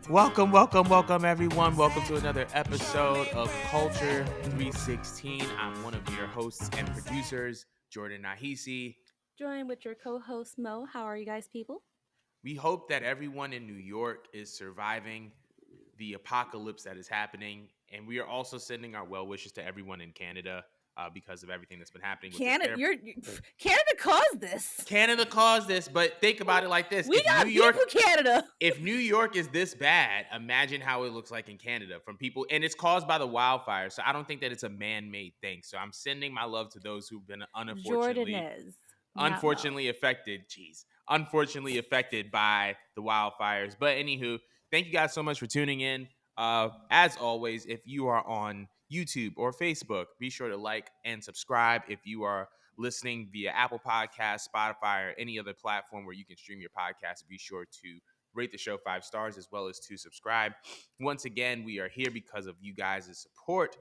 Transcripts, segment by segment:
Welcome, everyone. Welcome to another episode of Culture 316. I'm one of your hosts and producers, Jordan Nahisi. Join with your co-host Mo. How are you guys, people? We hope that everyone in New York is surviving the apocalypse that is happening, and we are also sending our well wishes to everyone in Canada because of everything that's been happening with this Canada, air. Canada caused this. Canada caused this, but think about it like this: We got beautiful Canada. If New York is this bad, imagine how it looks like in Canada from people, and it's caused by the wildfire. So I don't think that it's a man-made thing. So I'm sending my love to those who've been Jordan is unfortunately affected. Unfortunately affected by the wildfires. But anywho, thank you guys so much for tuning in. As always, if you are on YouTube or Facebook, be sure to like and subscribe. If you are listening via Apple Podcasts, Spotify, or any other platform where you can stream your podcast, be sure to rate the show 5 stars as well as to subscribe. Once again, we are here because of you guys' support.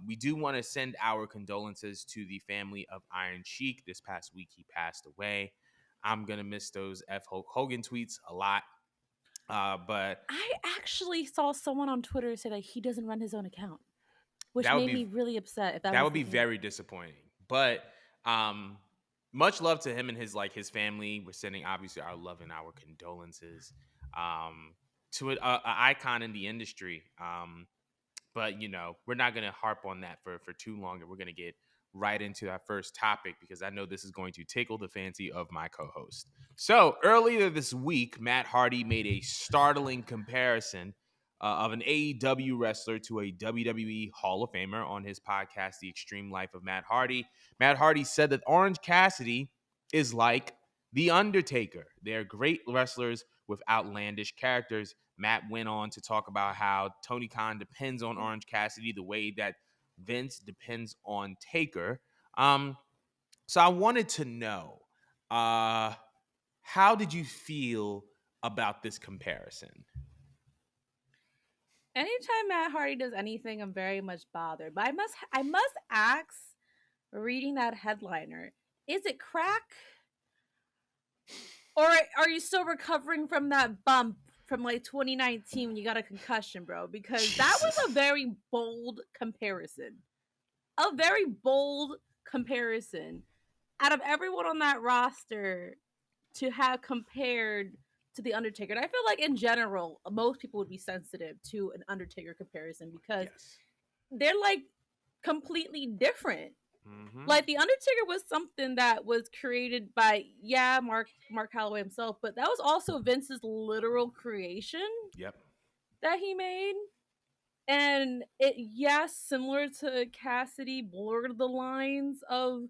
We do want to send our condolences to the family of Iron Sheik. This past week, he passed away. I'm going to miss those F. Hulk Hogan tweets a lot. But I actually saw someone on Twitter say that he doesn't run his own account, which that would made be me really upset. If that would be very disappointing. But much love to him and his family. We're sending obviously our love and our condolences to an icon in the industry. But we're not going to harp on that for too long, and we're going to get right into our first topic because I know this is going to tickle the fancy of my co-host. So earlier this week, Matt Hardy made a startling comparison of an AEW wrestler to a WWE Hall of Famer on his podcast, The Extreme Life of Matt Hardy. Matt Hardy said that Orange Cassidy is like The Undertaker. They're great wrestlers with outlandish characters. Matt went on to talk about how Tony Khan depends on Orange Cassidy the way that Vince depends on Taker. So I wanted to know, how did you feel about this comparison? Anytime Matt Hardy does anything, I'm very much bothered. But I must ask, reading that headliner, is it crack? Or are you still recovering from that bump from like 2019 when you got a concussion, bro? Because that was a very bold comparison. A very bold comparison. Out of everyone on that roster to have compared to the Undertaker, and I feel like in general, most people would be sensitive to an Undertaker comparison because they're like completely different. Mm-hmm. Like the Undertaker was something that was created by Mark Calloway himself, but that was also Vince's literal creation. Yep. That he made. And similar to Cassidy, blurred the lines of,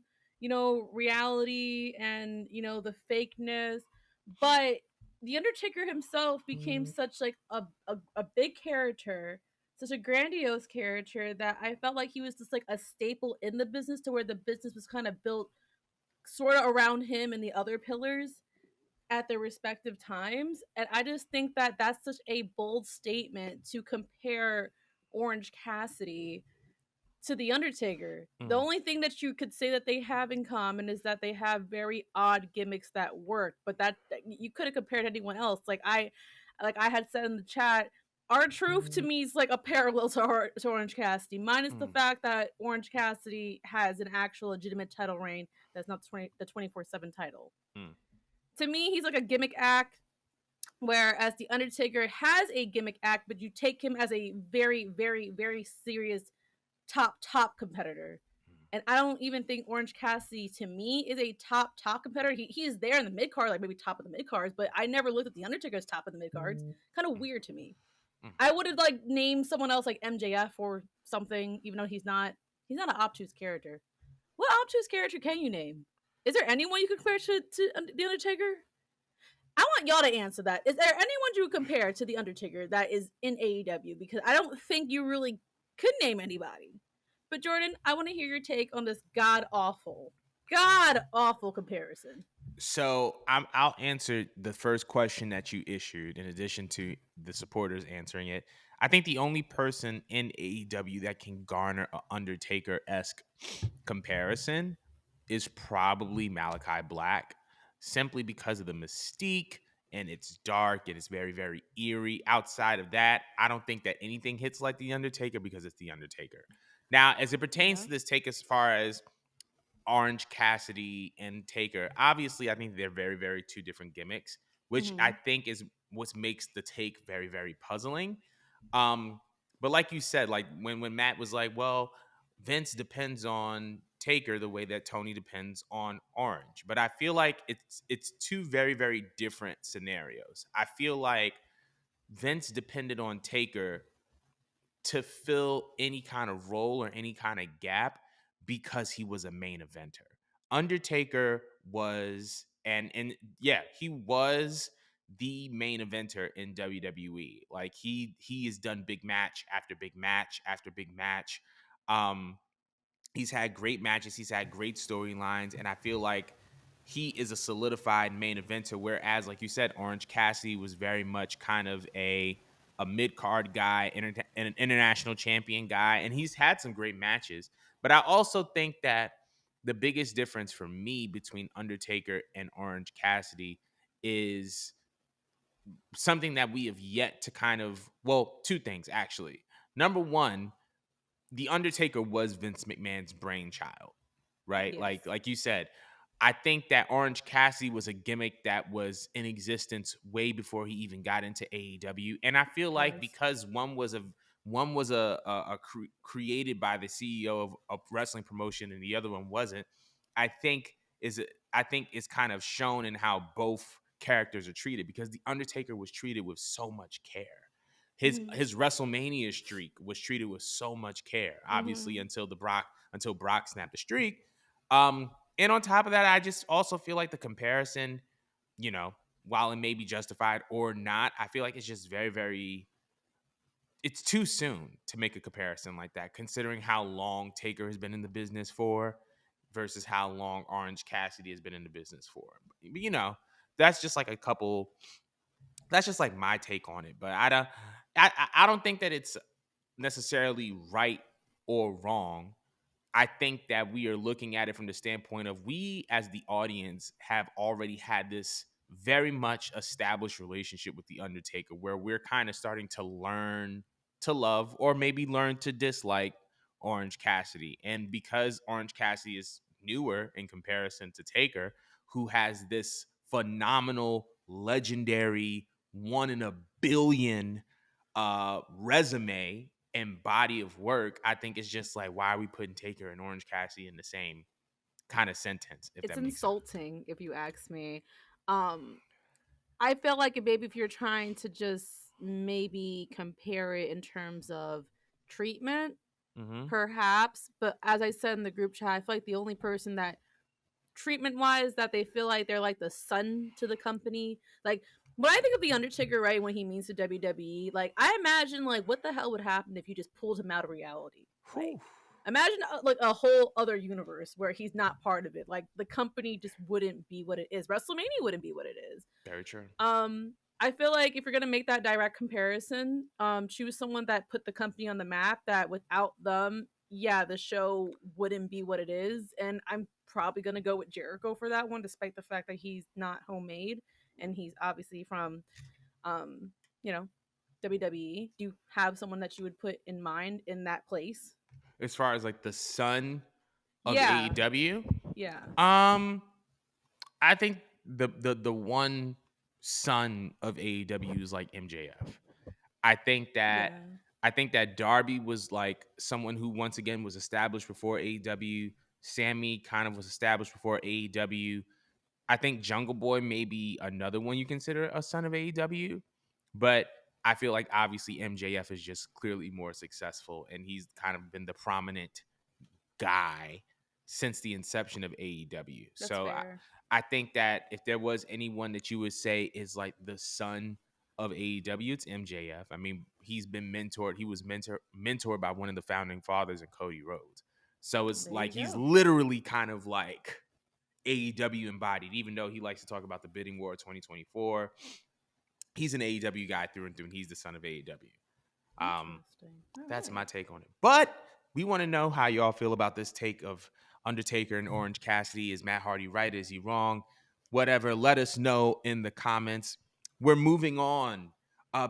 reality and, the fakeness. But The Undertaker himself became such like a big character, such a grandiose character that I felt like he was just like a staple in the business to where the business was kind of built sort of around him and the other pillars at their respective times. And I just think that that's such a bold statement to compare Orange Cassidy to The Undertaker. The only thing that you could say that they have in common is that they have very odd gimmicks that work, but that you could have compared to anyone else. Like I had said in the chat, R-Truth to me is like a parallel to Orange Cassidy, minus the fact that Orange Cassidy has an actual legitimate title reign that's not the 24/7 title. To me, he's like a gimmick act, whereas The Undertaker has a gimmick act, but you take him as a very, very, very serious top competitor. And I don't even think Orange Cassidy, to me, is a top competitor. He's there in the mid card, like maybe top of the mid cards, but I never looked at The Undertaker's top of the mid cards. Kind of weird to me. I would have like named someone else like MJF or something, even though he's not an obtuse character. What obtuse character can you name? Is there anyone you could compare to The Undertaker? I want y'all to answer that. Is there anyone you would compare to The Undertaker that is in AEW? Because I don't think you really could name anybody. But Jordan, I want to hear your take on this god awful comparison. So I'll answer the first question that you issued in addition to the supporters answering it. I think the only person in AEW that can garner an Undertaker-esque comparison is probably Malachi Black, simply because of the mystique and it's dark and it's very, very eerie. Outside of that, I don't think that anything hits like The Undertaker because it's The Undertaker. Now, as it pertains Yeah. to this take, as far as Orange Cassidy and Taker, obviously, I think they're very, very two different gimmicks, which I Hmm. think is what makes the take very, very puzzling. Um, but like you said, like when Matt was like, well, Vince depends on Taker the way that Tony depends on Orange. But I feel like it's two very, very different scenarios. I feel like Vince depended on Taker to fill any kind of role or any kind of gap because he was a main eventer. Undertaker was and yeah, he was the main eventer in WWE. Like he has done big match after big match after big match. Um He's had great matches. He's had great storylines, and I feel like he is a solidified main eventer. Whereas, like you said, Orange Cassidy was very much kind of a mid card guy, an international champion guy, and he's had some great matches. But I also think that the biggest difference for me between Undertaker and Orange Cassidy is something that we have yet to kind of, well, two things actually. Number one, the Undertaker was Vince McMahon's brainchild, right? Yes. Like you said, I think that Orange Cassidy was a gimmick that was in existence way before he even got into AEW, and I feel like Was. because one was created by the CEO of a wrestling promotion and the other one wasn't. I think is I think it's kind of shown in how both characters are treated because the Undertaker was treated with so much care. Hmm. His WrestleMania streak was treated with so much care, obviously Hmm. until Brock snapped the streak. And on top of that, I just also feel like the comparison, you know, while it may be justified or not, I feel like it's just very, very it's too soon to make a comparison like that, considering how long Taker has been in the business for versus how long Orange Cassidy has been in the business for. But, you know, that's just like a couple that's just like my take on it. But I don't think that it's necessarily right or wrong. I think that we are looking at it from the standpoint of we as the audience have already had this very much established relationship with the Undertaker where we're kind of starting to learn to love or maybe learn to dislike Orange Cassidy. And because Orange Cassidy is newer in comparison to Taker, who has this phenomenal, legendary, one in a billion resume and body of work, I think it's just like, why are we putting Taker and Orange Cassidy in the same kind of sentence, if It's that makes sense? insulting if you ask me. Um, I feel like maybe if you're trying to just maybe compare it in terms of treatment, Mm-hmm. perhaps. But as I said in the group chat, I feel like the only person that treatment wise that they feel like they're like the son to the company. Like when I think of the Undertaker, right, when he means to WWE, like I imagine like what the hell would happen if you just pulled him out of reality? Like Whew. imagine like a whole other universe where he's not part of it. Like the company just wouldn't be what it is. WrestleMania wouldn't be what it is. Very true. I feel like if you're gonna make that direct comparison, choose someone that put the company on the map. That without them, yeah, the show wouldn't be what it is. And I'm probably gonna go with Jericho for that one, despite the fact that he's not homemade and he's obviously from, um, you know, WWE. Do you have someone that you would put in mind in that place? As far as like the son of Yeah, AEW, yeah, um, I think the one son of AEW is like MJF. I think that yeah. I think that Darby was like someone who once again was established before AEW. Sammy kind of was established before AEW. I think Jungle Boy may be another one you consider a son of AEW, but I feel like obviously MJF is just clearly more successful and he's kind of been the prominent guy since the inception of AEW. That's So fair. I think that if there was anyone that you would say is like the son of AEW, it's MJF. I mean, he's been mentored. He was mentored by one of the founding fathers in Cody Rhodes. So it's There you like he's go. literally kind of like AEW embodied, even though he likes to talk about the bidding war 2024. He's an AEW guy through and through, and he's the son of AEW. Um, Interesting. All that's my right. take on it. But we want to know how y'all feel about this take of Undertaker and Orange Cassidy. Is Matt Hardy right? Is he wrong? Whatever. Let us know in the comments. we're moving on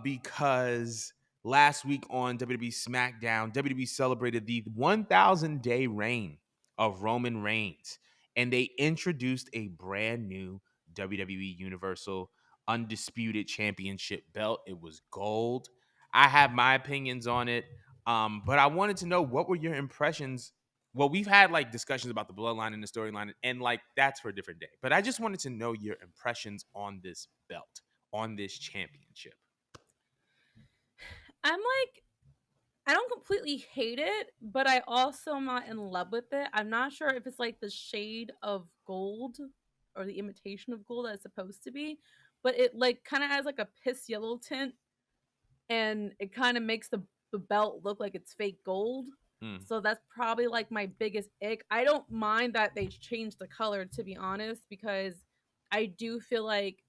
because last week on WWE SmackDown, WWE celebrated the 1,000-day reign of Roman Reigns, and they introduced a brand new WWE Universal Undisputed Championship belt. It was gold. I have my opinions on it, but I wanted to know, what were your impressions? Well, we've had like discussions about the bloodline and the storyline, and like that's for a different day. But I just wanted to know your impressions on this belt, on this championship. I'm like, I don't completely hate it, but I also am not in love with it. I'm not sure if it's like the shade of gold or the imitation of gold that it's supposed to be, but it like kind of has like a piss yellow tint, and it kind of makes the belt look like it's fake gold. Mm, So that's probably like my biggest ick. I don't mind that they changed the color, to be honest, because I do feel like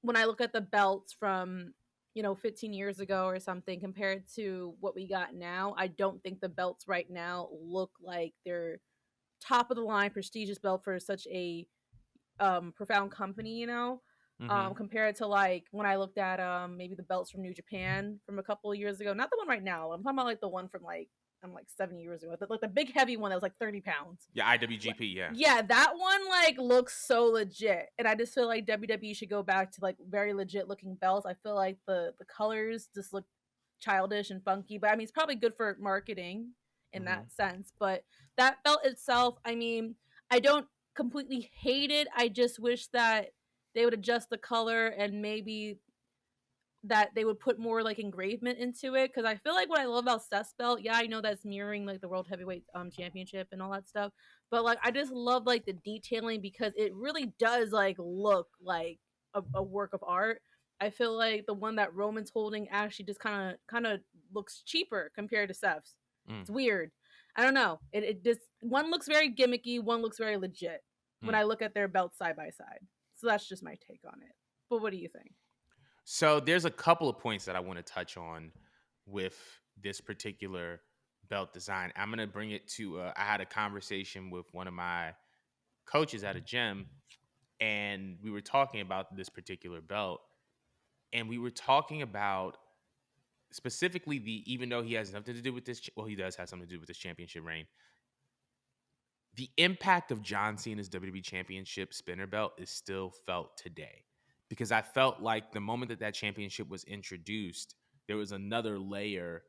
when I look at the belts from 15 years ago or something compared to what we got now, I don't think the belts right now look like they're top of the line prestigious belt for such a profound company, mm-hmm. compared to like when I looked at maybe the belts from New Japan from a couple of years ago. Not the one right now. I'm talking about like the one from like I'm like 7 years ago. Like the big heavy one that was like 30 pounds. Yeah, IWGP. Yeah. Yeah, that one like looks so legit, and I just feel like WWE should go back to like very legit looking belts. I feel like the colors just look childish and funky, but I mean it's probably good for marketing in Mm-hmm. that sense. But that belt itself, I mean, I don't completely hate it. I just wish that they would adjust the color and maybe that they would put more like engravement into it, because I feel like what I love about Seth's belt, yeah, I know that's mirroring like the World Heavyweight Championship and all that stuff, but like I just love like the detailing because it really does like look like a work of art. I feel like the one that Roman's holding actually just kind of looks cheaper compared to Seth's. Mm, It's weird. I don't know. It just one looks very gimmicky, one looks very legit when mm. I look at their belts side by side. So that's just my take on it. But what do you think? So there's a couple of points that I want to touch on with this particular belt design. I'm gonna bring it to. I had a conversation with one of my coaches at a gym, and we were talking about this particular belt, and we were talking about specifically the, even though he has nothing to do with this, well, he does have something to do with this championship reign. The impact of John Cena's WWE Championship spinner belt is still felt today, because I felt like the moment that that championship was introduced, there was another layer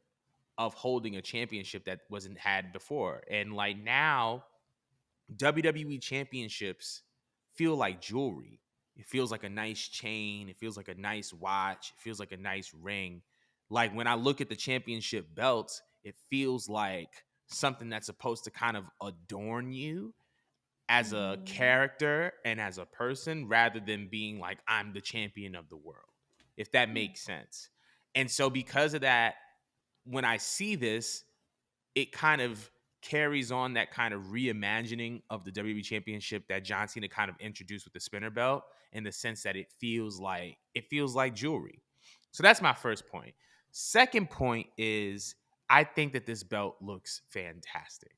of holding a championship that wasn't had before. And like now, WWE championships feel like jewelry. It feels like a nice chain. It feels like a nice watch. It feels like a nice ring. Like when I look at the championship belts, it feels like something that's supposed to kind of adorn you as a Mm, character and as a person, rather than being like, I'm the champion of the world, if that yeah. makes sense. And so, because of that, when I see this, it kind of carries on that kind of reimagining of the WWE Championship that John Cena kind of introduced with the spinner belt, in the sense that it feels like jewelry. So that's my first point. Second point is, I think that this belt looks fantastic.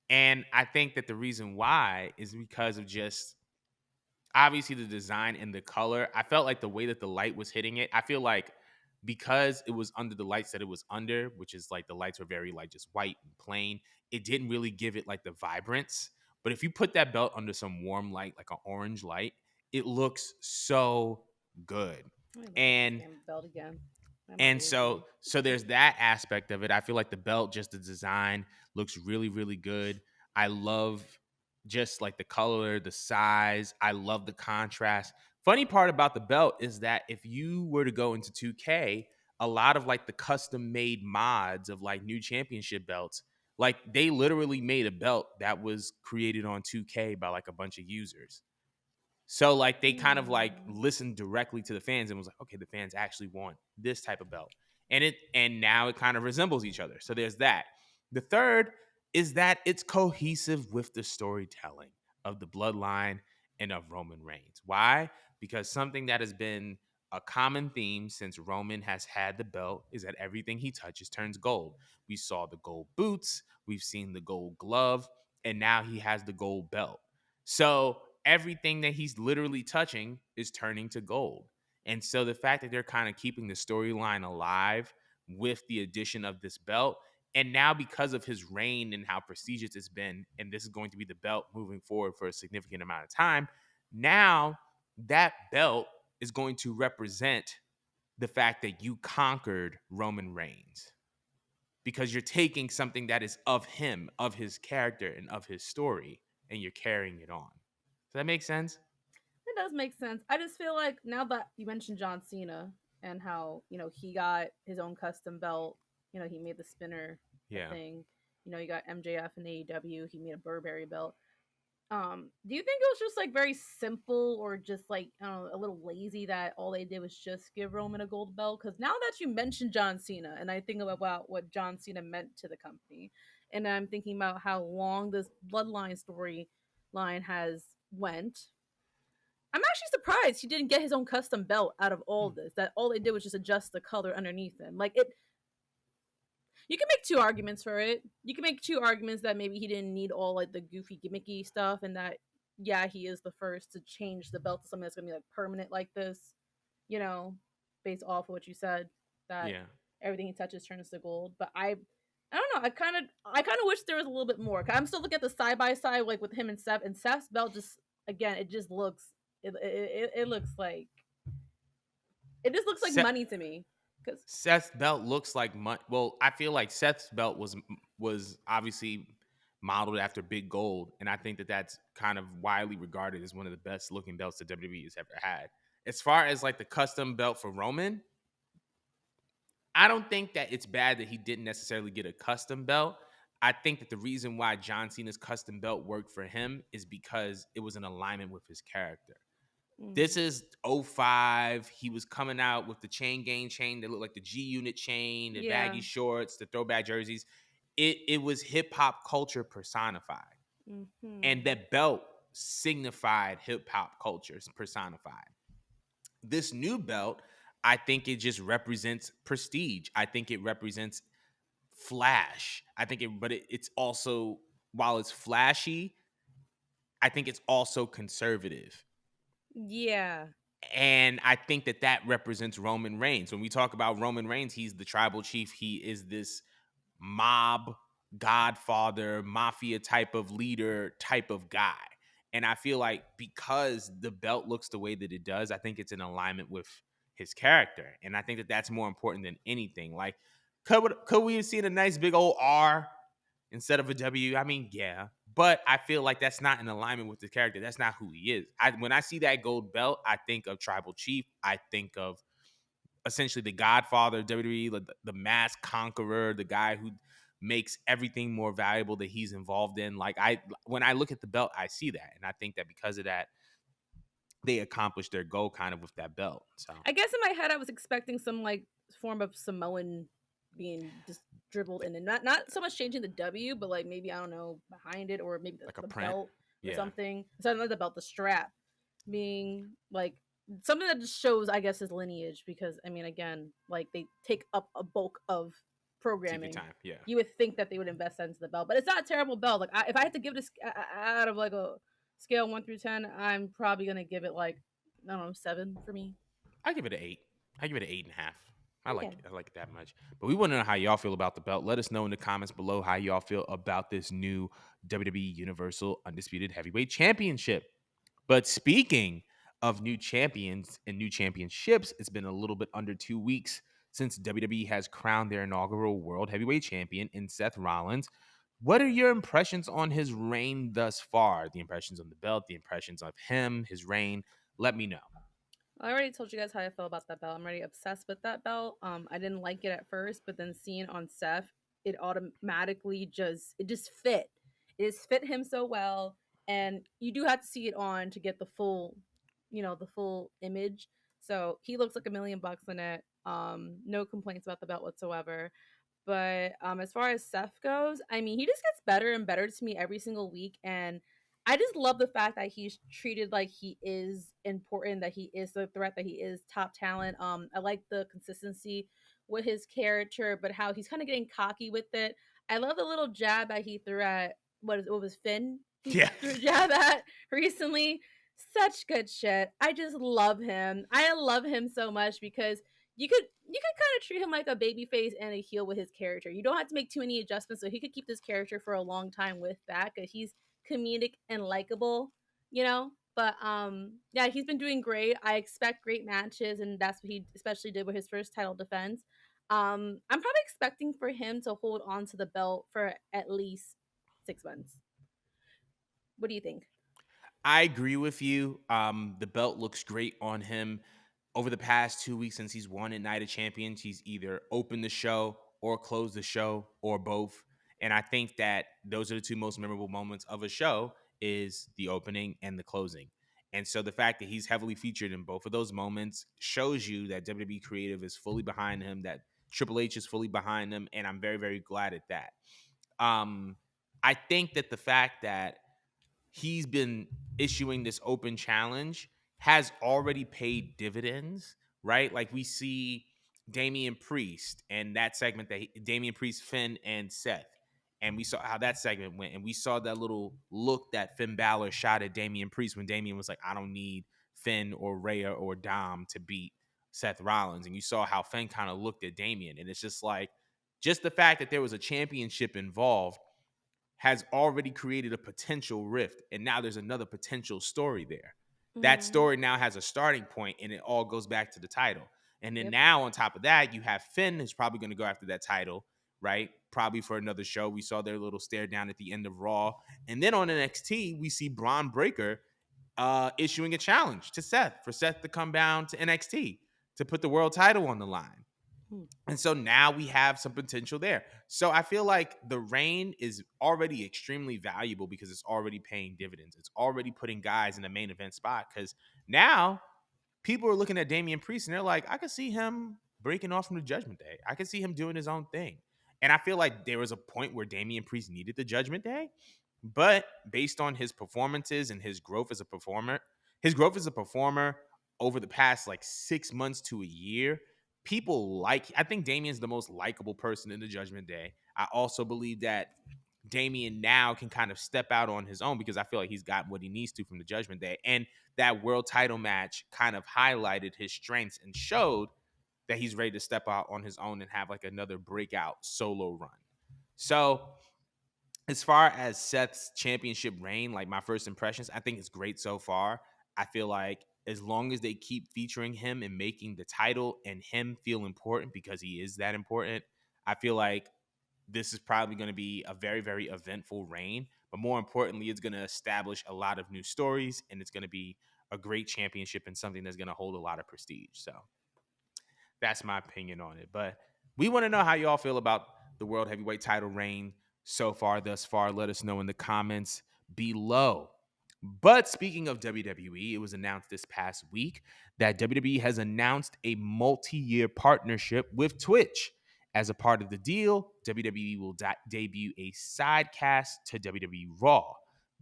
And I think that the reason why is because of just obviously the design and the color. I felt like the way that the light was hitting it, I feel like because it was under the lights that it was under, which is like the lights were very like just white and plain, it didn't really give it like the vibrance. But if you put that belt under some warm light, like an orange light, it looks so good. Let me look at this And damn belt again. I might and lose me. so there's that aspect of it. I feel like the belt, just the design, looks really, really good. I love just like the color, the size. I love the contrast. Funny part about the belt is that if you were to go into 2K, a lot of like the custom made mods of like new championship belts, like they literally made a belt that was created on 2K by like a bunch of users. So like they kind of like Hmm. listened directly to the fans and was like, okay, the fans actually want this type of belt. And now it kind of resembles each other. So there's that. The third is that it's cohesive with the storytelling of the bloodline and of Roman Reigns. Why? Because something that has been a common theme since Roman has had the belt is that everything he touches turns gold. We saw the gold boots, we've seen the gold glove, and now he has the gold belt. So everything that he's literally touching is turning to gold. And so the fact that they're kind of keeping the storyline alive with the addition of this belt, and now because of his reign and how prestigious it's been, and this is going to be the belt moving forward for a significant amount of time, now that belt is going to represent the fact that you conquered Roman Reigns because you're taking something that is of him, of his character, and of his story, and you're carrying it on. Does that make sense? It does make sense. I just feel like now that you mentioned John Cena and how, he got his own custom belt, he made the spinner a Yeah. thing. You got MJF and AEW, he made a Burberry belt. Do you think it was just like very simple or just like, I don't know, a little lazy that all they did was just give Roman a gold belt? Because now that you mentioned John Cena and I think about what John Cena meant to the company, and I'm thinking about how long this bloodline storyline has went, I'm actually surprised he didn't get his own custom belt out of all this. That all they did was just adjust the color underneath him. Like it, you can make two arguments for it. You can make two arguments that maybe he didn't need all like the goofy gimmicky stuff, and that yeah, he is the first to change the belt to something that's gonna be like permanent like this. You know, based off of what you said, that Yeah. everything he touches turns to gold. But I don't know. I kind of wish there was a little bit more. I'm still looking at the side by side like with him and Seth, and Seth's belt just again, it just looks it looks like it just looks like Seth, money to me. Cause Seth's belt looks like well, I feel like Seth's belt was obviously modeled after Big Gold, and I think that that's kind of widely regarded as one of the best looking belts that WWE has ever had. As far as like the custom belt for Roman, I don't think that it's bad that he didn't necessarily get a custom belt. I think that the reason why John Cena's custom belt worked for him is because it was in alignment with his character. This mm, is '05. He was coming out with the chain gang chain that looked like the G Unit chain, the yeah. baggy shorts, the throwback jerseys. It was hip hop culture personified. And Hmm. that belt signified hip hop culture personified. This new belt, I think it just represents prestige. I think it represents flash. I think it's also, while it's flashy, I think it's also conservative. Yeah. And I think that that represents Roman Reigns. When we talk about Roman Reigns, he's the tribal chief. He is this mob godfather, mafia type of leader type of guy. And I feel like because the belt looks the way that it does, I think it's in alignment with his character. And I think that that's more important than anything. Like, could we have seen a nice big old R instead of a W? I mean, yeah. But I feel like that's not in alignment with the character. That's not who he is. When I see that gold belt, I think of Tribal Chief. I think of essentially the Godfather of WWE, the mass conqueror, the guy who makes everything more valuable that he's involved in. Like when I look at the belt, I see that, and I think that because of that, they accomplished their goal kind of with that belt. So I guess in my head I was expecting some like form of Samoan being just dribbled in, and not so much changing the W, but like maybe I don't know behind it, or maybe like a the print, belt or yeah, something. So not the belt, the strap being like something that just shows, I guess, his lineage. Because I mean, again, like they take up a bulk of TV programming. time, yeah. You would think that they would invest that into the belt, but it's not a terrible belt. Like if I had to give this out of like a scale 1 through 10, I'm probably gonna give it like I don't know 7 for me. I give it an 8. I give it an 8.5. Okay. I like it that much. But we want to know how y'all feel about the belt. Let us know in the comments below how y'all feel about this new WWE Universal Undisputed Heavyweight Championship. But speaking of new champions and new championships, it's been a little bit under 2 weeks since WWE has crowned their inaugural World Heavyweight Champion in Seth Rollins. What are your impressions on his reign thus far? The impressions on the belt, the impressions of him, his reign. Let me know. I already told you guys how I feel about that belt. I'm already obsessed with that belt. I didn't like it at first, but then seeing it on Seth, it automatically just fit. It just fit him so well, and you do have to see it on to get the full, the full image. So he looks like $1 million in it. No complaints about the belt whatsoever. But as far as Seth goes, I mean, he just gets better and better to me every single week, and I just love the fact that he's treated like he is important, that he is the threat, that he is top talent. I like the consistency with his character, but how he's kind of getting cocky with it. I love the little jab that he threw at what was Finn. He Yeah. threw a jab at recently. Such good shit. I just love him. I love him so much because you could kind of treat him like a baby face and a heel with his character. You don't have to make too many adjustments, so he could keep this character for a long time with that because he's comedic and likable, you know. But yeah, he's been doing great. I expect great matches, and that's what he especially did with his first title defense. I'm probably expecting for him to hold on to the belt for at least 6 months. What do you think? I agree with you. The belt looks great on him. Over the past 2 weeks since he's won at Night of Champions, he's either opened the show or closed the show or both. And I think that those are the two most memorable moments of a show is the opening and the closing. And so the fact that he's heavily featured in both of those moments shows you that WWE Creative is fully behind him, that Triple H is fully behind him, and I'm very, very glad at that. Um, I think that the fact that he's been issuing this open challenge has already paid dividends, right? Like we see Damian Priest and that segment that Damian Priest, Finn, and Seth. And we saw how that segment went. And we saw that little look that Finn Balor shot at Damian Priest when Damian was like, I don't need Finn or Rhea or Dom to beat Seth Rollins. And you saw how Finn kind of looked at Damian. And it's just like, just the fact that there was a championship involved has already created a potential rift, and now there's another potential story there. That Mm-hmm. story now has a starting point, and it all goes back to the title. And then Yep. now on top of that, you have Finn who's probably going to go after that title, right? Probably for another show. We saw their little stare down at the end of Raw, and then on NXT we see Braun Breaker issuing a challenge to Seth for Seth to come down to NXT to put the world title on the line. Hmm. And so now we have some potential there. So I feel like the reign is already extremely valuable because it's already paying dividends. It's already putting guys in the main event spot because now people are looking at Damian Priest and they're like, I could see him breaking off from the Judgment Day. I could see him doing his own thing. And I feel like there was a point where Damian Priest needed the Judgment Day, but based on his performances and his growth as a performer over the past like 6 months to a year, I think Damian's the most likable person in the Judgment Day. I also believe that Damian now can kind of step out on his own because I feel like he's got what he needs to from the Judgment Day. And that world title match kind of highlighted his strengths and showed that he's ready to step out on his own and have like another breakout solo run. So, as far as Seth's championship reign, like my first impressions, I think it's great so far. I feel like as long as they keep featuring him and making the title and him feel important because he is that important, I feel like this is probably going to be a very, very eventful reign. But more importantly, it's going to establish a lot of new stories and it's going to be a great championship and something that's going to hold a lot of prestige. So that's my opinion on it. But we want to know how y'all feel about the World Heavyweight title reign so far, thus far. Let us know in the comments below. But speaking of WWE, it was announced this past week that WWE has announced a multi-year partnership with Twitch. As a part of the deal, WWE will debut a sidecast to WWE Raw.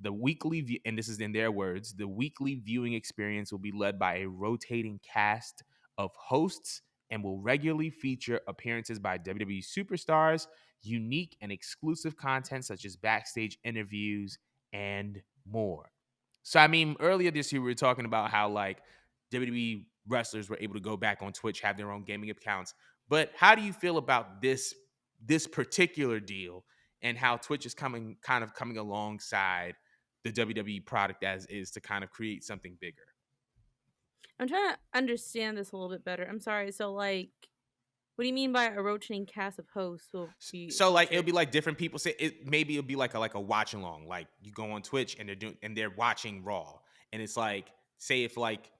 The weekly, and this is in their words, the weekly viewing experience will be led by a rotating cast of hosts and will regularly feature appearances by WWE superstars, unique and exclusive content such as backstage interviews, and more. So, I mean, earlier this year, we were talking about how like WWE wrestlers were able to go back on Twitch, have their own gaming accounts. But how do you feel about this particular deal and how Twitch is coming alongside the WWE product as is to kind of create something bigger? I'm trying to understand this a little bit better. I'm sorry. So, like, what do you mean by a rotating cast of hosts will be So like it'll featured? be like different people say it, maybe it'll be like a watch along. Like you go on Twitch and they're watching Raw. And it's like, say if like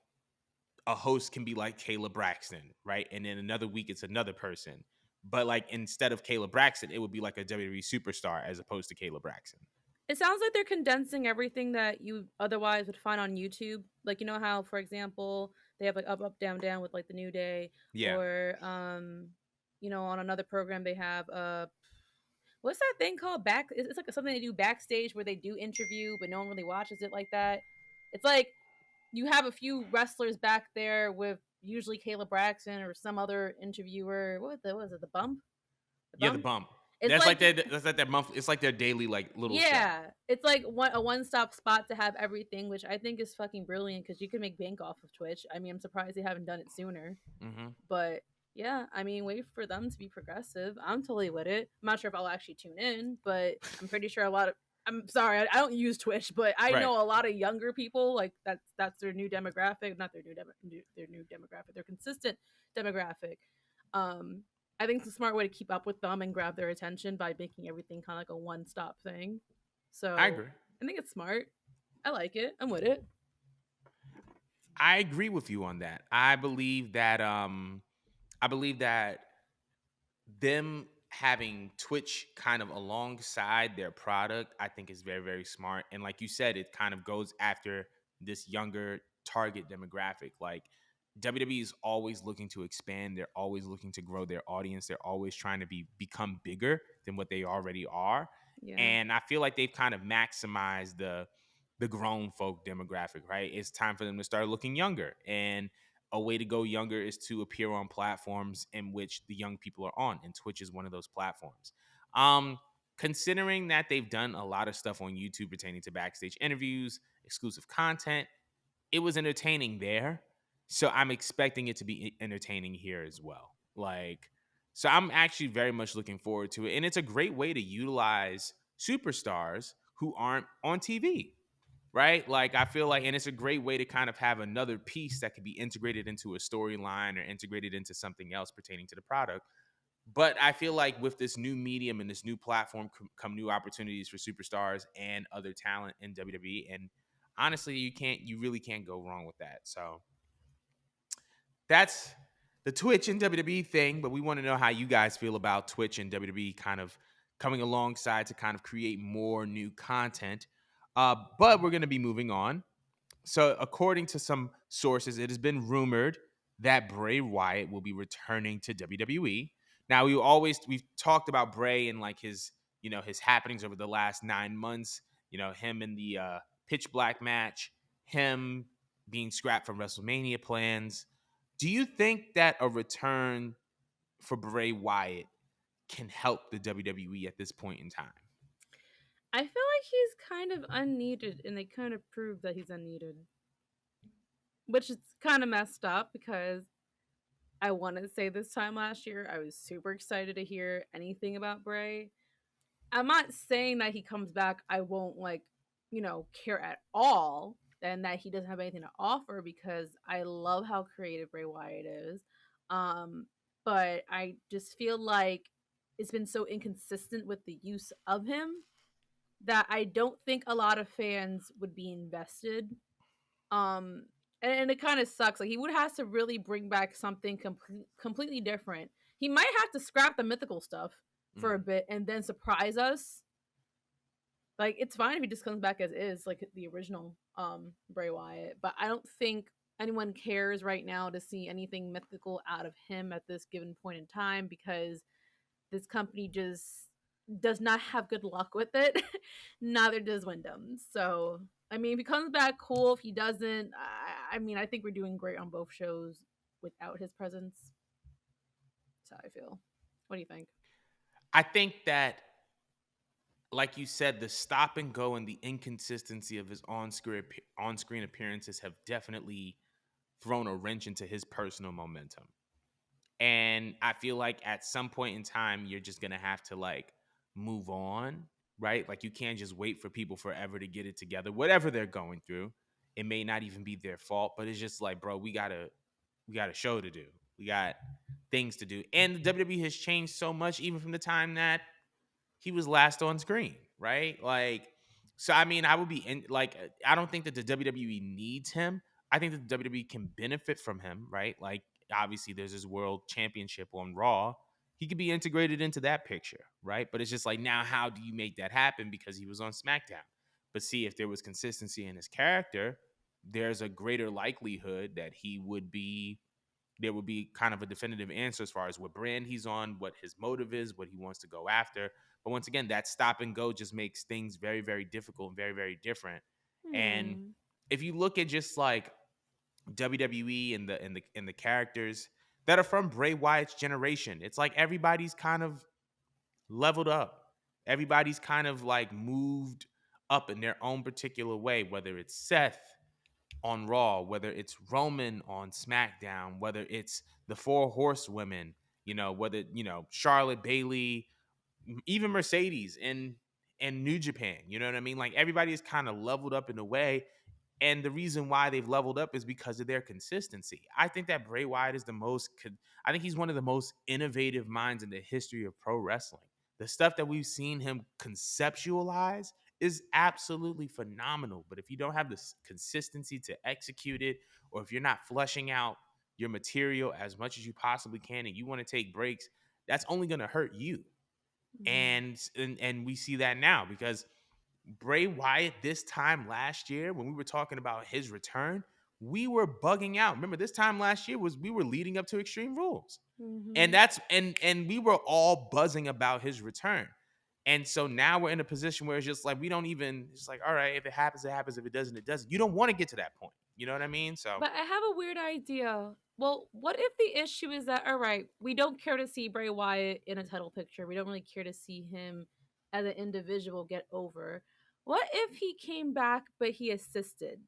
a host can be like Kayla Braxton, right? And then another week it's another person. But like instead of Kayla Braxton, it would be like a WWE superstar as opposed to Kayla Braxton. It sounds like they're condensing everything that you otherwise would find on YouTube. Like, you know how, for example, they have like up, up, down, down with like the New Day, Yeah. or on another program they have what's that thing called? It's like something they do backstage where they do interview, but no one really watches it like that. It's like you have a few wrestlers back there with usually Kayla Braxton or some other interviewer. What was it? The bump? The Yeah, the bump? bump. It's like That's like their monthly. It's like their daily like little show. yeah, it's like a one-stop spot to have everything, which I think is fucking brilliant because you can make bank off of Twitch. I mean, I'm surprised they haven't done it sooner. Hmm. But yeah, I mean, wait for them to be progressive. I'm totally with it. I'm not sure if I'll actually tune in, but I'm pretty sure a lot of. I'm sorry, I don't use Twitch, but I Right. know a lot of younger people. Like that's their new demographic, not their their new demographic, their consistent demographic. Um, I think it's a smart way to keep up with them and grab their attention by making everything kind of like a one stop thing. I So agree. I think it's smart. I like it. I'm with it. I agree with you on that. I believe that them having Twitch kind of alongside their product, I think is very, very smart. And like you said, it kind of goes after this younger target demographic. Like WWE is always looking to expand. They're always looking to grow their audience. They're always trying to become bigger than what they already are. Yeah. And I feel like they've kind of maximized the grown folk demographic, right? It's time for them to start looking younger. And a way to go younger is to appear on platforms in which the young people are on, and Twitch is one of those platforms. Um, Considering that they've done a lot of stuff on YouTube pertaining to backstage interviews, exclusive content, it was entertaining there. So I'm expecting it to be entertaining here as well. Like, so I'm actually very much looking forward to it. And it's a great way to utilize superstars who aren't on TV, right? Like I feel like, and it's a great way to kind of have another piece that could be integrated into a storyline or integrated into something else pertaining to the product. But I feel like with this new medium and this new platform come new opportunities for superstars and other talent in WWE. And honestly, you really can't go wrong with that. So that's the Twitch and WWE thing. But we want to know how you guys feel about Twitch and WWE kind of coming alongside to kind of create more new content. But we're going to be moving on. So, according to some sources, it has been rumored that Bray Wyatt will be returning to WWE. Now, we've talked about Bray and like his happenings over the last 9 months. Him in the Pitch Black match, him being scrapped from WrestleMania plans. Do you think that a return for Bray Wyatt can help the WWE at this point in time? I feel like he's kind of unneeded, and they kind of prove that he's unneeded, which is kind of messed up because I want to say this time last year I was super excited to hear anything about Bray. I'm not saying that he comes back, I won't care at all, and that he doesn't have anything to offer because I love how creative Bray Wyatt is. Um, but I just feel like it's been so inconsistent with the use of him that I don't think a lot of fans would be invested. Um, and it kind of sucks. Like he would have to really bring back something completely different. He might have to scrap the mythical stuff for a Mm. bit and then surprise us. Like it's fine if he just comes back as is, like the original Bray Wyatt. But I don't think anyone cares right now to see anything mythical out of him at this given point in time because this company just does not have good luck with it. Neither does Wyndham. So, I mean, if he comes back, cool. If he doesn't, I mean, I think we're doing great on both shows without his presence. That's how I feel. What do you think? I think that, like you said, the stop and go and the inconsistency of his on screen appearances have definitely thrown a wrench into his personal momentum. And I feel like at some point in time, you're just gonna have to like move on, right? Like you can't just wait for people forever to get it together, whatever they're going through. It may not even be their fault, but it's just like, bro, we got a show to do. We got things to do. And the WWE has changed so much, even from the time that he was last on screen, right? Like, so I mean, I would be in like, I don't think that the WWE needs him. I think that the WWE can benefit from him, right? Like, obviously, there's his world championship on Raw. He could be integrated into that picture, right? But it's just like, now, how do you make that happen? Because he was on SmackDown. But see, if there was consistency in his character, there's a greater likelihood that there would be kind of a definitive answer as far as what brand he's on, what his motive is, what he wants to go after. But once again, that stop and go just makes things very, very difficult and very, very different. And Hmm. if you look at just like WWE and the characters that are from Bray Wyatt's generation, it's like everybody's kind of leveled up. Everybody's kind of like moved up in their own particular way, whether it's Seth on Raw, whether it's Roman on SmackDown, whether it's the Four Horsewomen, whether, Charlotte, Bailey, even Mercedes and New Japan. You know what I mean? Like everybody is kind of leveled up in a way. And the reason why they've leveled up is because of their consistency. I think that Bray Wyatt is I think he's one of the most innovative minds in the history of pro wrestling. The stuff that we've seen him conceptualize is absolutely phenomenal. But if you don't have the consistency to execute it, or if you're not fleshing out your material as much as you possibly can, and you want to take breaks, that's only going to hurt you. And we see that now because Bray Wyatt this time last year, when we were talking about his return, we were bugging out. Remember, this time last year we were leading up to Extreme Rules. And that's and we were all buzzing about his return. And so now we're in a position where it's just like we don't even, it's like, all right, if it happens, it happens. If it doesn't, it doesn't. You don't want to get to that point. You know what I mean? So But I have a weird idea. Well, what if the issue is that, all right, we don't care to see Bray Wyatt in a title picture. We don't really care to see him as an individual get over. What if he came back but he assisted?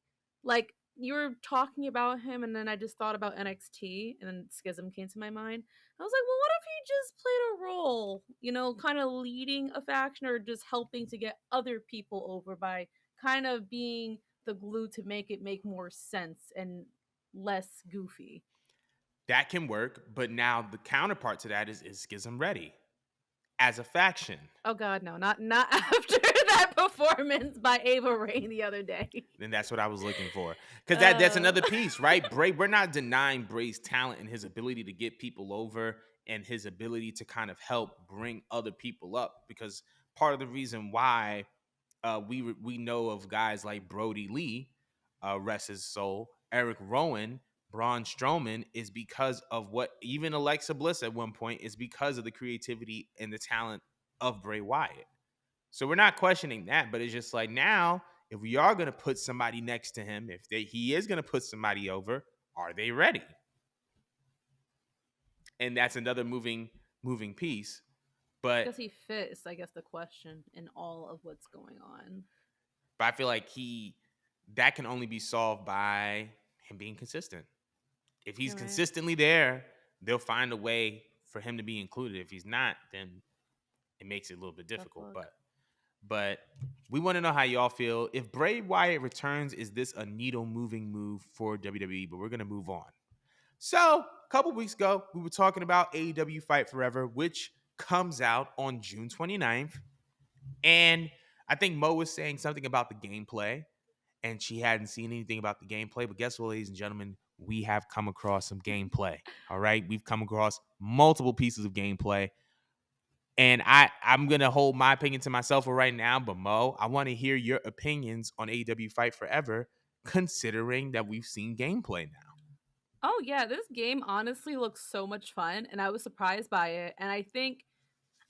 Like, you were talking about him, and then I just thought about NXT, and then Schism came to my mind. I was like, well, what if he just played a role, kind of leading a faction or just helping to get other people over by kind of being the glue to make it make more sense and less goofy. that can work. But now the counterpart to that is Schism ready as a faction? Oh God, no, not after that performance by Ava Rain the other day. Then that's what I was looking for. Because that's Uh, another piece, right? Bray, we're not denying Bray's talent and his ability to get people over and his ability to kind of help bring other people up. Because part of the reason why we know of guys like Brody Lee, rest his soul, Eric Rowan, Braun Strowman, is because of what even Alexa Bliss at one point is because of the creativity and the talent of Bray Wyatt. So we're not questioning that, but it's just like now, if we are going to put somebody next to him, he is going to put somebody over, are they ready? And that's another moving piece. But does he fit? Is I guess the question in all of what's going on. I feel like that can only be solved by him being consistent. If he's All right, consistently there, they'll find a way for him to be included. If he's not, then it makes it a little bit tough difficult. luck. But we want to know how y'all feel. If Bray Wyatt returns, is this a needle moving move for WWE? But we're gonna move on. So a couple weeks ago, we were talking about AEW Fight Forever, which comes out on June 29th. And I think Mo was saying something about the gameplay, and she hadn't seen anything about the gameplay. But guess what, ladies and gentlemen? We have come across some gameplay. All right. We've come across multiple pieces of gameplay. And I'm going to hold my opinion to myself for right now. But Mo, I want to hear your opinions on AEW Fight Forever, considering that we've seen gameplay now. Oh yeah, this game honestly looks so much fun, and I was surprised by it. And I think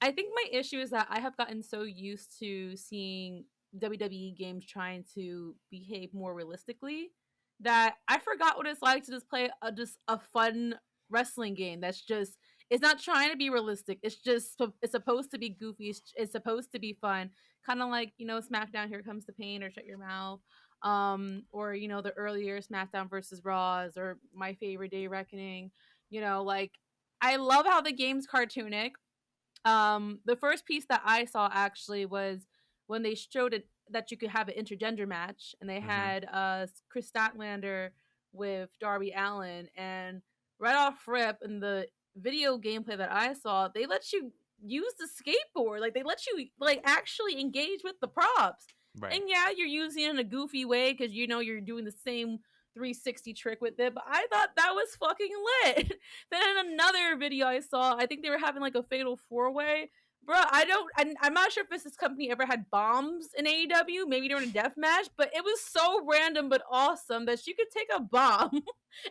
my issue is that I have gotten so used to seeing WWE games trying to behave more realistically that I forgot what it's like to just play just a fun wrestling game that's just, it's not trying to be realistic. It's just it's supposed to be goofy. It's supposed to be fun, kind of like SmackDown Here Comes the Pain or Shut Your Mouth, or the earlier SmackDown versus Raws or My Favorite Day Reckoning. Like, I love how the game's cartoonic. The first piece that I saw actually was when they showed it that you could have an intergender match, and they Mm-hmm. had Chris Statlander with Darby Allin, and right off rip in the video gameplay that I saw, they let you use the skateboard, like they let you like actually engage with the props. Right. And yeah, you're using it in a goofy way because you're doing the same 360 trick with it, but I thought that was fucking lit. Then in another video I saw, I think they were having like a fatal four way. Bro, I'm not sure if this company ever had bombs in AEW, maybe during a death match, but it was so random but awesome that you could take a bomb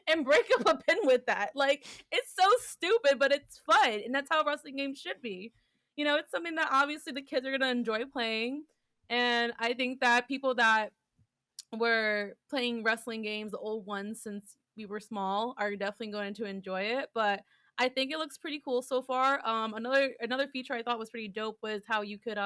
and break up a pin with that. Like, it's so stupid, but it's fun, and that's how wrestling games should be. It's something that obviously the kids are gonna enjoy playing, and I think that people that were playing wrestling games, the old ones, since we were small, are definitely going to enjoy it. But I think it looks pretty cool so far. Another feature I thought was pretty dope was how you could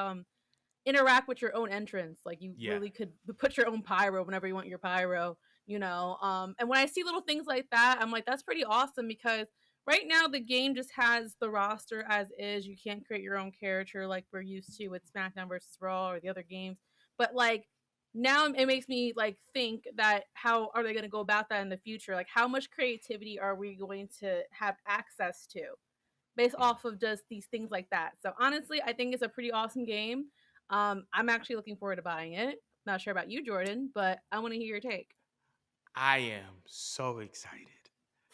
interact with your own entrance. Like you Yeah. really could put your own pyro whenever you want your pyro, and when I see little things like that, I'm like, that's pretty awesome because right now the game just has the roster as is. You can't create your own character like we're used to with SmackDown versus Raw or the other games. But like now it makes me like think that how are they going to go about that in the future? Like how much creativity are we going to have access to based Mm. off of just these things like that? So honestly, I think it's a pretty awesome game. I'm actually looking forward to buying it. Not sure about you, Jordan, but I want to hear your take. I am so excited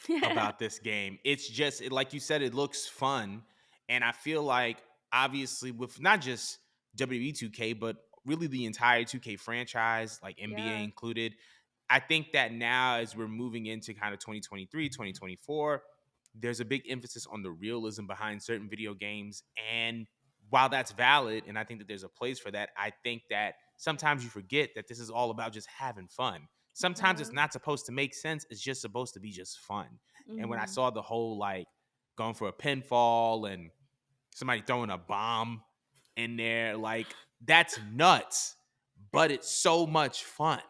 Yeah. about this game. It's just like you said, it looks fun, and I feel like obviously with not just WWE 2K, but really the entire 2K franchise, like NBA Yeah. included. I think that now as we're moving into kind of 2023, 2024, there's a big emphasis on the realism behind certain video games. And while that's valid, and I think that there's a place for that, I think that sometimes you forget that this is all about just having fun. Sometimes Yeah. it's not supposed to make sense. It's just supposed to be just fun. And when I Hmm. saw the whole like going for a pinfall and somebody throwing a bomb in there, like that's nuts, but it's so much fun.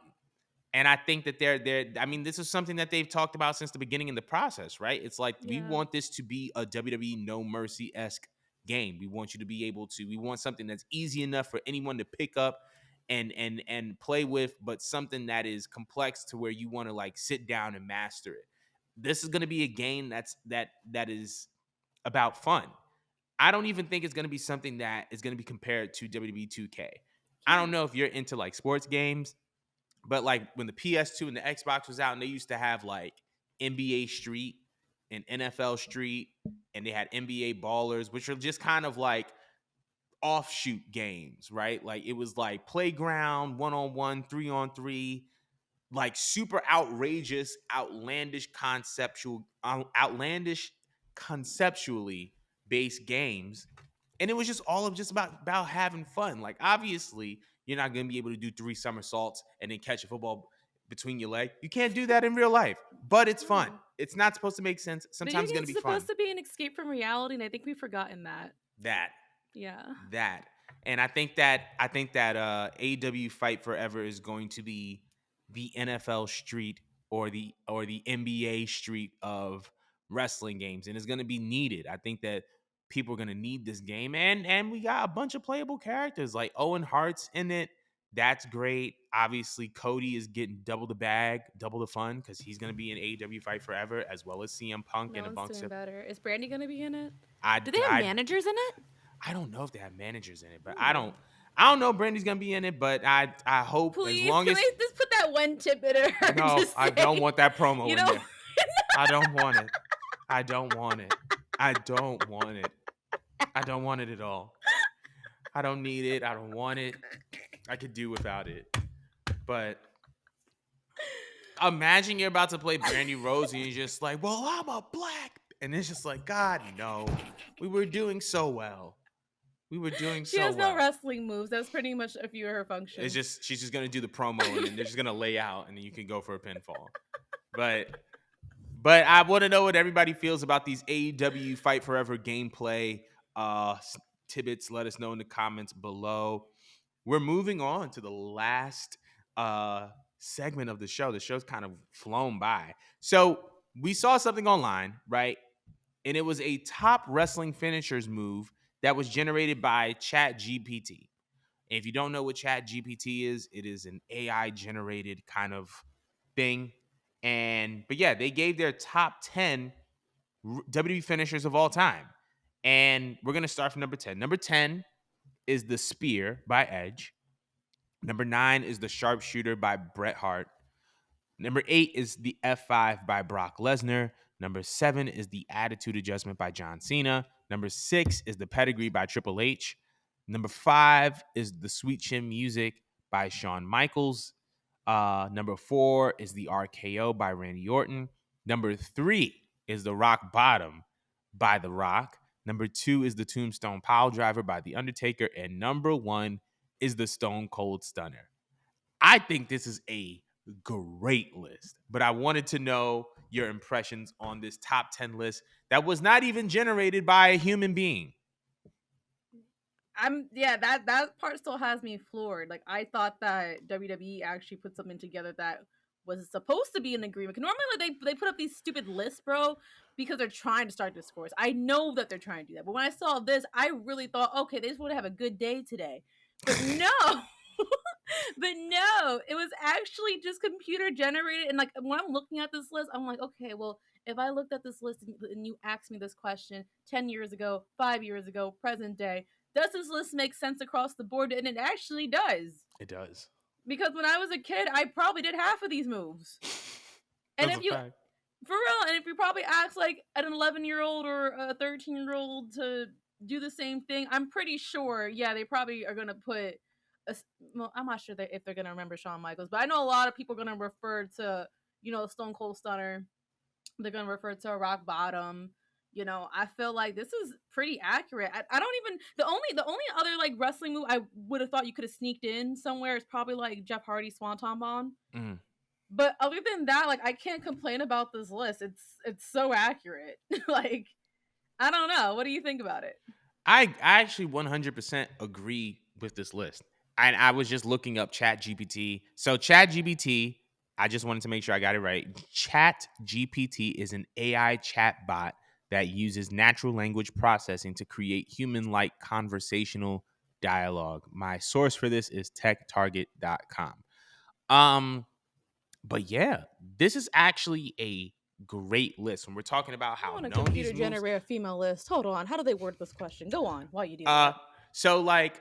And I think that they're I mean, this is something that they've talked about since the beginning in the process, right? It's like we Yeah. want this to be a WWE No Mercy-esque game. We want you to be able to, we want something that's easy enough for anyone to pick up and play with, but something that is complex to where you want to like sit down and master it. This is gonna be a game that is about fun. I don't even think it's gonna be something that is gonna be compared to WWE 2K. I Yeah. don't know if you're into like sports games, but like when the PS2 and the Xbox was out, and they used to have like NBA Street and NFL Street, and they had NBA Ballers, which are just kind of like offshoot games, right? Like it was like playground, 1-on-1, 3-on-3, like super outrageous, outlandish conceptually based games. And it was just all of just about having fun. Like obviously, you're not gonna be able to do 3 somersaults and then catch a football between your leg. You can't do that in real life, but it's fun. No. It's not supposed to make sense. Video Sometimes it's gonna games be are supposed fun. to be an escape from reality, and I think we've forgotten that. That Yeah. that. And I think that AEW Fight Forever is going to be the NFL street or the NBA street of wrestling games, and it's going to be needed. I think that people are going to need this game, and we got a bunch of playable characters like Owen Hart's in it. That's great. Obviously, Cody is getting double the bag, double the fun because he's going to be in AEW Fight Forever as well as CM Punk No and a one's bunch doing of. better. Is Brandy gonna be in it? I Do they have I managers in it? I don't know if they have managers in it, but I Oh. don't I don't know if Brandy's gonna be in it, but I hope as Please, long can as they just put that one tip in her? no, Just I don't say, want that you promo in know, there. I don't want it. I don't want it. I don't want it. I don't want it at all. I don't need it. I don't want it. I could do without it. But imagine you're about to play Brandy Rose and you're just like, well, I'm a black. And it's just like, God, no. We were doing so well. We were doing she so has no well. wrestling moves. That's pretty much a few of her It's functions. just she's just gonna do the promo and then they're just gonna lay out and then you can go for a pinfall. But I want to know what everybody feels about these AEW Fight Forever gameplay tidbits. Let us know in the comments below. We're moving on to the last segment of the show. The show's kind of flown by. So we saw something online, right? And it was a top wrestling finishers move that was generated by Chat GPT. If you don't know what Chat GPT is, it is an AI generated kind of thing. But yeah, they gave their top 10 WWE finishers of all time. And we're going to start from number 10. Number 10 is the Spear by Edge. Number 9 is the Sharpshooter by Bret Hart. Number 8 is the F5 by Brock Lesnar. Number 7 is the Attitude Adjustment by John Cena. Number 6 is the Pedigree by Triple H. Number 5 is the Sweet Chin Music by Shawn Michaels. Number 4 is the RKO by Randy Orton. Number 3 is the Rock Bottom by The Rock. Number 2 is the Tombstone Pile Driver by The Undertaker. And number 1 is the Stone Cold Stunner. I think this is a great list. But I wanted to know your impressions on this top 10 list that was not even generated by a human being. That part still has me floored. Like, I thought that WWE actually put something together that was supposed to be an agreement. 'Cause normally they put up these stupid lists, bro, because they're trying to start discourse. I know that they're trying to do that, but when I saw this, I really thought, okay, they just want to have a good day today. But no, but no, it was actually just computer generated. And like when I'm looking at this list, I'm like, okay, well, if I looked at this list and you asked me this question 10 years ago, 5 years ago, present day, does this list make sense across the board? And it actually does. It does. Because when I was a kid, I probably did half of these moves. And That's if a you, fact. for real, and if you probably ask like an 11-year-old or a 13-year-old to do the same thing, I'm pretty sure, yeah, they probably are going to put, well, I'm not sure if they're going to remember Shawn Michaels, but I know a lot of people are going to refer to, Stone Cold Stunner. They're going to refer to a Rock Bottom. I feel like this is pretty accurate. I don't even, the only other like wrestling move I would have thought you could have sneaked in somewhere is probably like Jeff Hardy's Swanton Bomb. Mm. But other than that, like, I can't complain about this list. It's so accurate. Like, I don't know. What do you think about it? I actually 100% agree with this list. And I was just looking up Chat GPT. So Chat GPT, I just wanted to make sure I got it right. Chat GPT is an AI chat bot that uses natural language processing to create human-like conversational dialogue. My source for this is techtarget.com. But yeah, this is actually a great list when we're talking about I how want a known computer these moves. generate a female list. Hold on. How do they word this question? Go on while you do Uh, that. so like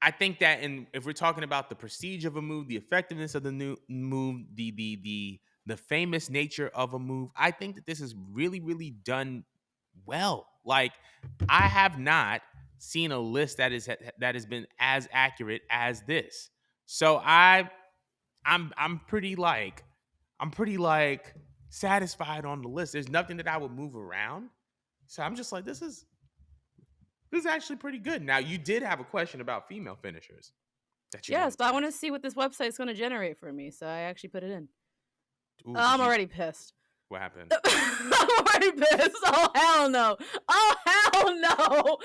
I think that if we're talking about the prestige of a move, the effectiveness of the new move, the famous nature of a move, I think that this is really, really done well. Like I have not seen a list that has been as accurate as this. So I'm pretty like satisfied on the list. There's nothing that I would move around. So I'm just like, this is actually pretty good. Now you did have a question about female finishers that you Yes, wanted but I to want to ask. see what this website's going to generate for me. So I actually put it in. Ooh, I'm already pissed. what happened? I'm already pissed. Oh, hell no. Oh, hell no.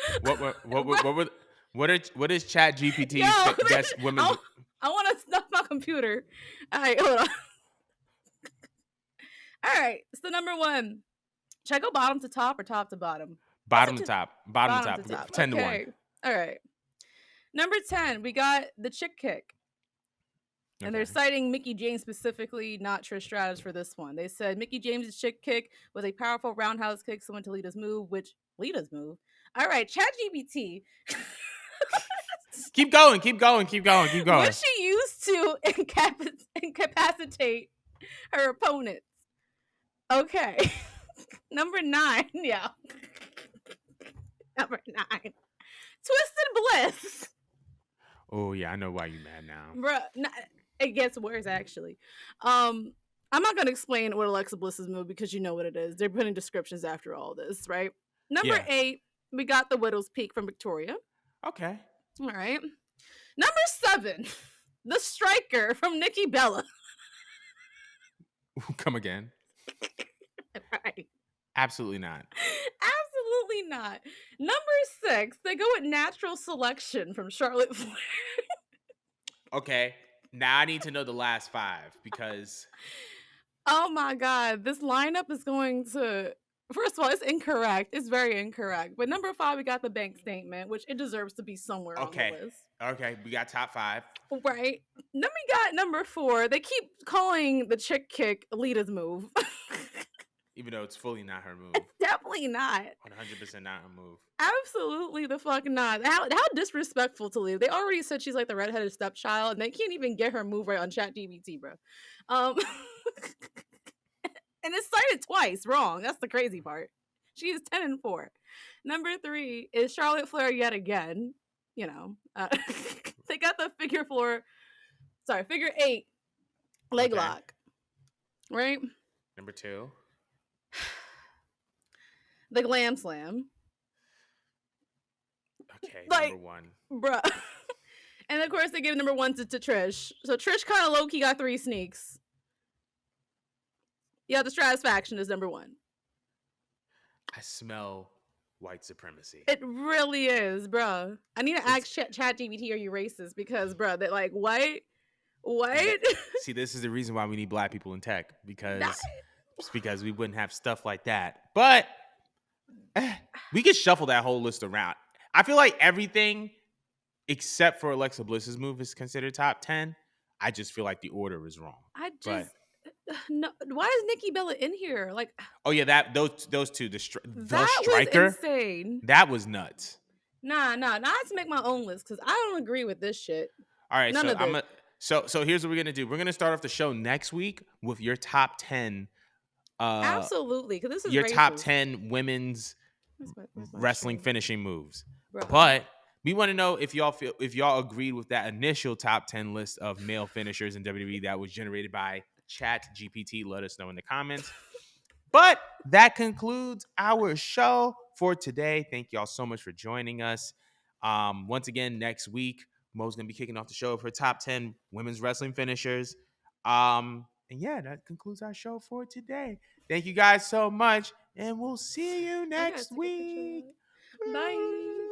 What is Chat Yo, GPT's best women's? I want to stuff my computer. All right, hold on. All right, so number one. Should I go bottom to top or top to bottom? Bottom to top. Bottom to Bottom to top. top. 10-1. Okay. All right. Number 10, we got the chick kick. And they're Okay. citing Mickey James specifically, not Trish Stratus for this one. They said Mickey James' chick kick was a powerful roundhouse kick similar to Lita's move, which Lita's move. All right, ChatGPT. Keep going. Keep going. Keep going. Keep going. What she used to incapacitate her opponents. Okay. Number 9. Yeah. Number 9. Twisted Bliss. Oh yeah, I know why you mad now. Bruh, it gets worse actually. I'm not gonna explain what Alexa Bliss's move because you know what it is. They're putting descriptions after all this, right? Number Yeah. 8, we got the Widow's Peak from Victoria. Okay. All right. Number 7, the Striker from Nikki Bella. Come again. Right. Absolutely not. Absolutely not. Number 6, they go with Natural Selection from Charlotte Flair. Okay. Now I need to know the last 5 because Oh my god, this lineup is going to. First of all, it's incorrect. It's very incorrect. But number 5, we got the bank statement, which it deserves to be somewhere on the list. Okay, we got top 5. Right. Then we got number 4. They keep calling the chick kick Lita's move. Even though it's fully not her move. It's definitely not. 100% not her move. Absolutely the fuck not. How disrespectful to Lita. They already said she's like the redheaded stepchild, and they can't even get her move right on ChatGPT, bro. And it's cited twice wrong. That's the crazy part. She is 10-4. Number 3 is Charlotte Flair yet again. They got the figure 8 leg lock. Right? Number 2. The glam slam. Okay, Like, number 1. Bruh. And of course, they gave number 1 to Trish. So Trish kind of low key got 3 sneaks. Yeah, the Stratisfaction is number 1. I smell white supremacy. It really is, bro. I need to ask ChatGPT, are you racist? Because, bro, they're like, what? See, this is the reason why we need black people in tech, because we wouldn't have stuff like that. But we could shuffle that whole list around. I feel like everything except for Alexa Bliss's move is considered top 10. I just feel like the order is wrong. No. Why is Nikki Bella in here? Like, oh yeah, those two, the Striker, was insane. That was nuts. Nah. I have to make my own list because I don't agree with this shit. All right, so here's what we're gonna do. We're gonna start off the show next week with your top 10. Absolutely, because this is your racist. top 10 women's wrestling finishing moves. Bro. But we want to know if y'all agreed with that initial top 10 list of male finishers in WWE that was generated by ChatGPT. Let us know in the comments. But that concludes our show for today. Thank y'all so much for joining us. Once again, next week, Mo's going to be kicking off the show for top 10 women's wrestling finishers. And yeah, that concludes our show for today. Thank you guys so much, and we'll see you next week. Bye.